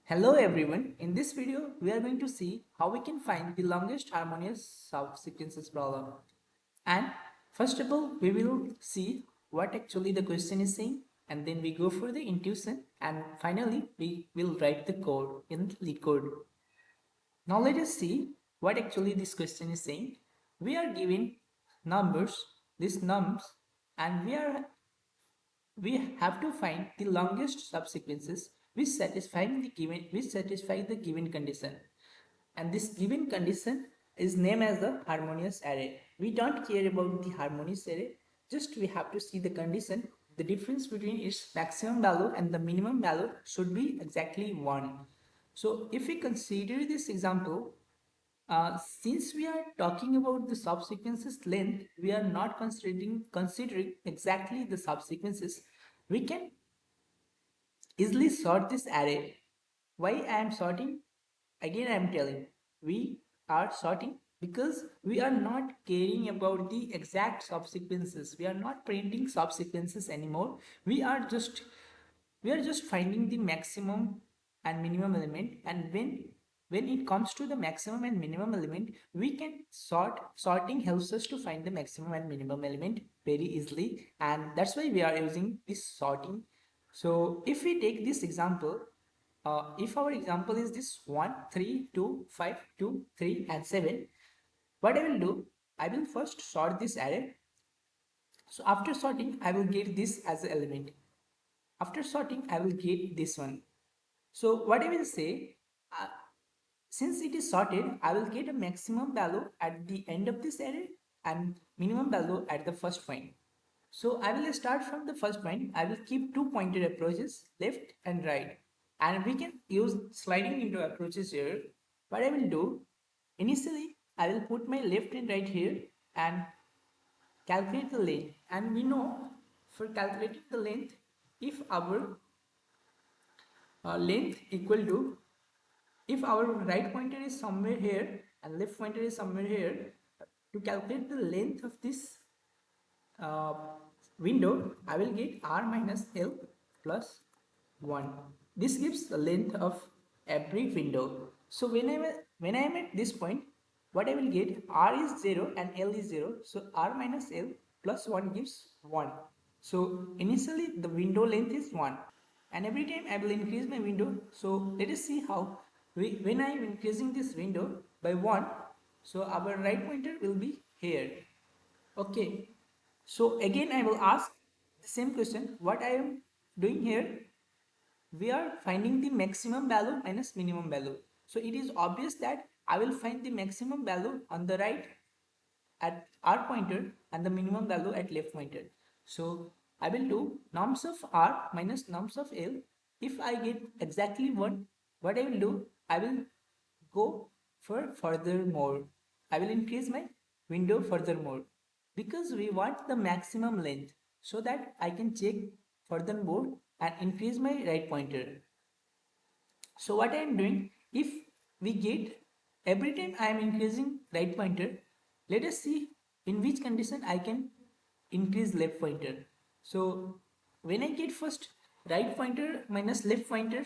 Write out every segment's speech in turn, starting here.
Hello everyone, in this video we are going to see how we can find the longest harmonious subsequences problem. And first of all we will see what actually the question is saying, and then we go for the intuition, and finally we will write the code in the leetcode. Now let us see what actually this question is saying. We are given numbers, these nums, and we have to find the longest subsequences which satisfy the given condition, and this given condition is named as the harmonious array. We don't care about the harmonious array, just we have to see the condition. The difference between its maximum value and the minimum value should be exactly 1. So if we consider this example, since we are talking about the subsequences length, we are not considering exactly the subsequences. We can easily sort this array. Why I am sorting? Again I am telling, we are sorting because we are not caring about the exact subsequences. We are not printing subsequences anymore. We are just finding the maximum and minimum element, and when it comes to the maximum and minimum element, we can sorting helps us to find the maximum and minimum element very easily, and that's why we are using this sorting. So if we take this example, if our example is this 1 3 2 5 2 3 and 7, what I will do, I will first sort this array. So after sorting I will get this as an element. After sorting I will get this one. So what I will say, uh, since it is sorted, I will get a maximum value at the end of this array and minimum value at the first point. So I will start from the first point. I will keep two pointed approaches, left and right. And we can use sliding into approaches here. What I will do, initially I will put my left and right here and calculate the length. And we know for calculating the length, if our length equal to, if our right pointer is somewhere here and left pointer is somewhere here, to calculate the length of this uh, window, I will get r minus l plus 1. This gives the length of every window. So when I am at this point, what I will get, r is 0 and l is 0. So r minus l plus 1 gives 1. So initially the window length is 1, and every time I will increase my window. So let us see how when I am increasing this window by 1, so our right pointer will be here. Okay, so again I will ask the same question. What I am doing here, we are finding the maximum value minus minimum value. So it is obvious that I will find the maximum value on the right at r pointer and the minimum value at left pointer. So I will do nums of r minus nums of l. If I get exactly 1, what I will do, I will go for furthermore. I will increase my window furthermore because we want the maximum length, so that I can check furthermore and increase my right pointer. So what I am doing, if we get every time I am increasing right pointer, let us see in which condition I can increase left pointer. So when I get first right pointer minus left pointer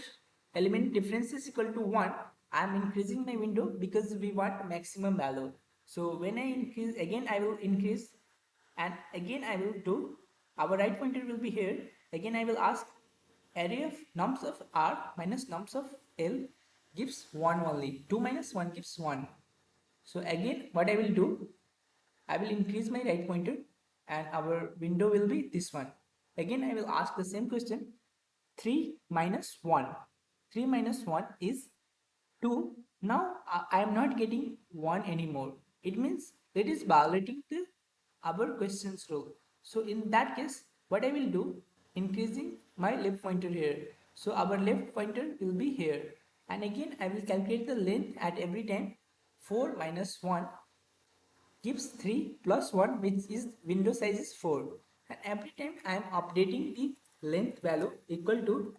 element difference is equal to 1, I am increasing my window because we want maximum value. So when I increase, again I will increase, and again I will do, our right pointer will be here. Again I will ask, array of nums of r minus nums of l gives 1 only. 2 minus 1 gives 1. So again what I will do, I will increase my right pointer and our window will be this one. Again I will ask the same question. 3 minus 1. 3 minus 1 is 2. Now I am not getting 1 anymore. It means it is violating the our questions rule. So in that case, what I will do, increasing my left pointer here. So our left pointer will be here. And again I will calculate the length at every time. 4 minus 1 gives 3 plus 1, which is window size is 4. And every time I am updating the length value equal to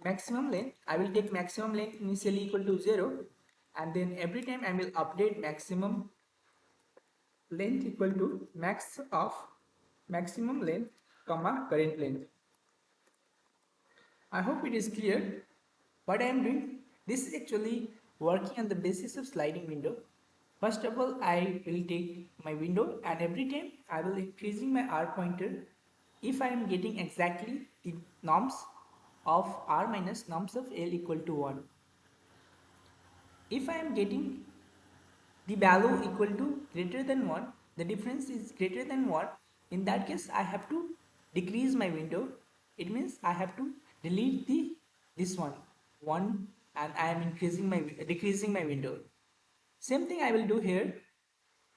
maximum length, I will take maximum length initially equal to 0, and then every time I will update maximum length equal to max of maximum length comma current length. I hope it is clear. what I am doing, this is actually working on the basis of sliding window. First of all, I will take my window and every time I will increasing my R pointer if I am getting exactly the norms of R minus norms of L equal to 1. If I am getting the value equal to greater than 1, the difference is greater than 1, in that case I have to decrease my window. It means I have to delete the this one and I am decreasing my window. Same thing I will do here.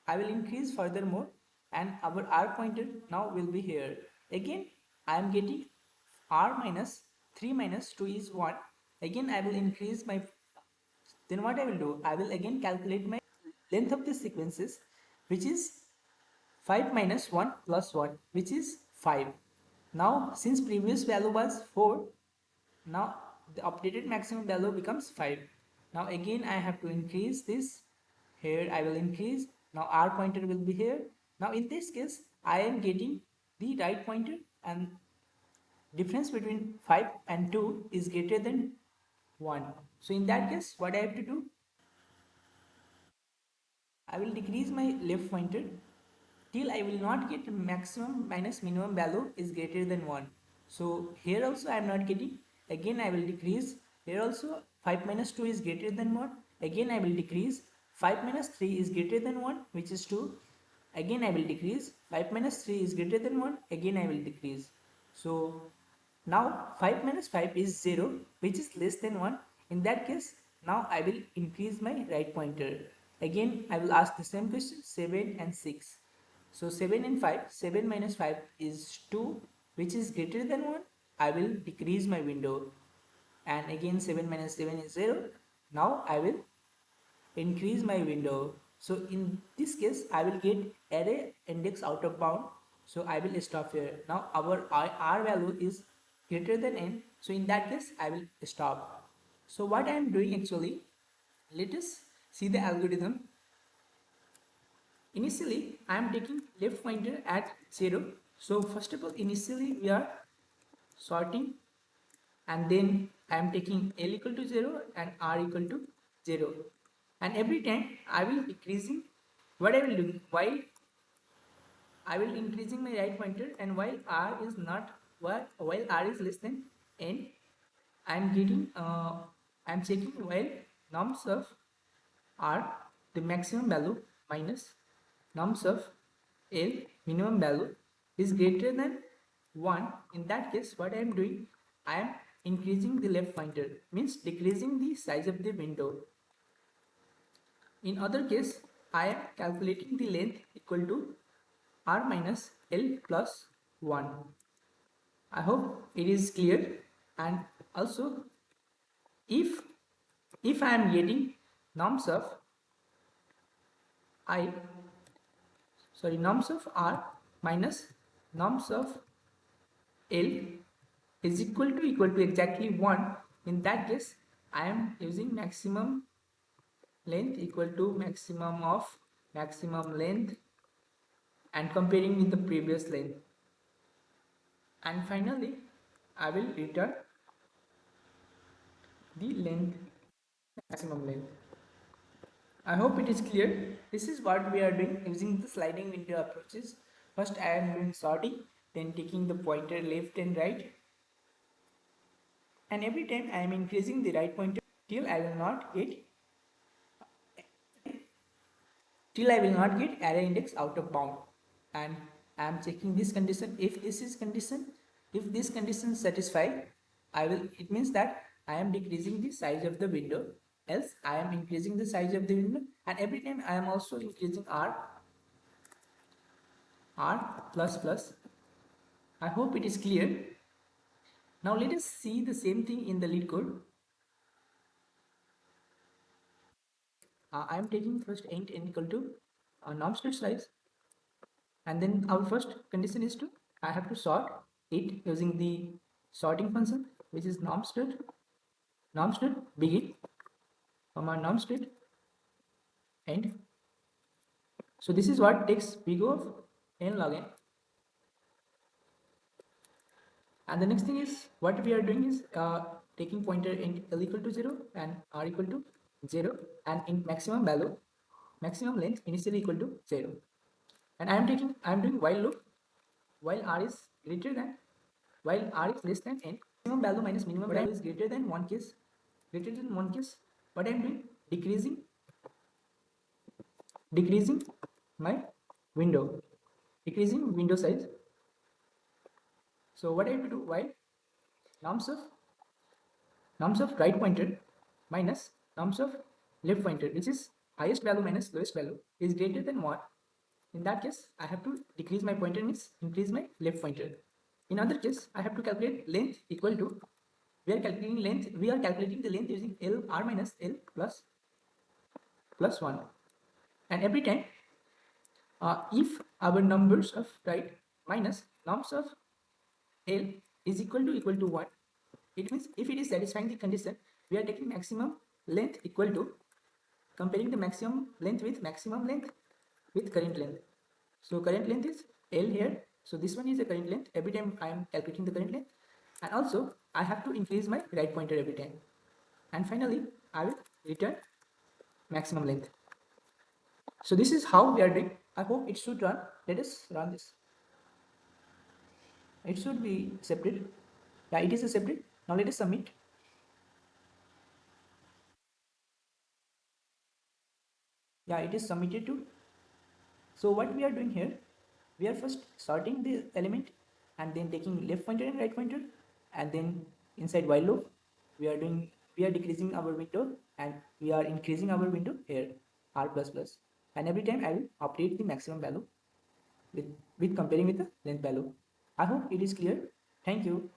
I will increase furthermore and our R pointer now will be here. Again I am getting R minus 3 minus 2 is 1. Again I will increase my, then what I will do, I will again calculate my length of the sequences, which is 5 minus 1 plus 1, which is 5. Now since previous value was 4, now the updated maximum value becomes 5. Now again I have to increase this. Here I will increase. Now R pointer will be here. Now in this case I am getting the right pointer and difference between 5 and 2 is greater than 1. So in that case what I have to do, I will decrease my left pointer till I will not get maximum minus minimum value is greater than 1. So here also I am not getting, again I will decrease. Here also 5 minus 2 is greater than 1, again I will decrease. 5 minus 3 is greater than 1, which is 2, again I will decrease. 5 minus 3 is greater than 1, again I will decrease. So now 5 minus 5 is 0, which is less than 1. In that case, now I will increase my right pointer. Again, I will ask the same question, 7 and 6. So 7 and 5, 7 minus 5 is 2, which is greater than 1. I will decrease my window. And again 7 minus 7 is 0. Now I will increase my window. So in this case I will get array index out of bound, so I will stop here. Now our R value is greater than n, so in that case I will stop. So what I am doing actually, let us see the algorithm. Initially I am taking left pointer at 0. So first of all, initially we are sorting and then I am taking L equal to 0 and R equal to 0, and every time I will decreasing. What I will do, while I will increasing my right pointer and while R is not, while R is less than n, I am getting I am checking while norms of R the maximum value minus norms of L minimum value is greater than 1. In that case what I am doing, I am increasing the left pointer, means decreasing the size of the window. In other case I am calculating the length equal to R minus L plus 1. I hope it is clear. And also if I am getting norms of I, sorry, norms of R minus norms of L is equal to exactly 1, in that case I am using maximum length equal to maximum of maximum length and comparing with the previous length, and finally I will return the length, maximum length. I hope it is clear. This is what we are doing using the sliding window approaches. First I am doing sorting, then taking the pointer left and right, and every time I am increasing the right pointer till I will not get array index out of bound, and I am checking this condition. If this is condition, if this condition satisfied, I will, it means that I am decreasing the size of the window, else I am increasing the size of the window, and every time I am also increasing R plus plus. I hope it is clear. Now let us see the same thing in the lead code. I am taking first int n equal to norm state size, and then our first condition is to, I have to sort it using the sorting function, which is norm state begin comma norm state end. So this is what takes big O of n log n, and the next thing is what we are doing is taking pointer in L equal to 0 and R equal to 0, and in maximum value, maximum length initially equal to 0. And I am doing while loop while R is greater than, while R is less than n, maximum value minus minimum value is greater than one case, what I am doing, decreasing my window, decreasing window size. So what I have to do, while nums of right pointer minus nums of left pointer, which is highest value minus lowest value, is greater than 1, in that case I have to decrease my pointer, means increase my left pointer. In other case, I have to calculate length equal to, we are calculating the length using L R minus L plus 1. And every time, if our numbers of right minus nums of L is equal to 1, it means if it is satisfying the condition, we are taking maximum length equal to, comparing the maximum length with current length. So current length is L here, so this one is the current length every time I am calculating the current length, and also I have to increase my right pointer every time, and finally I will return maximum length. So this is how we are doing. I hope it should run. Let us run this. It should be accepted. Yeah, it is accepted. Now let us submit. Yeah, it is submitted to. So what we are doing here, we are first sorting the element and then taking left pointer and right pointer, and then inside while loop we are decreasing our window and we are increasing our window here, R plus plus, and every time I will update the maximum value with comparing with the length value. I hope it is clear. Thank you.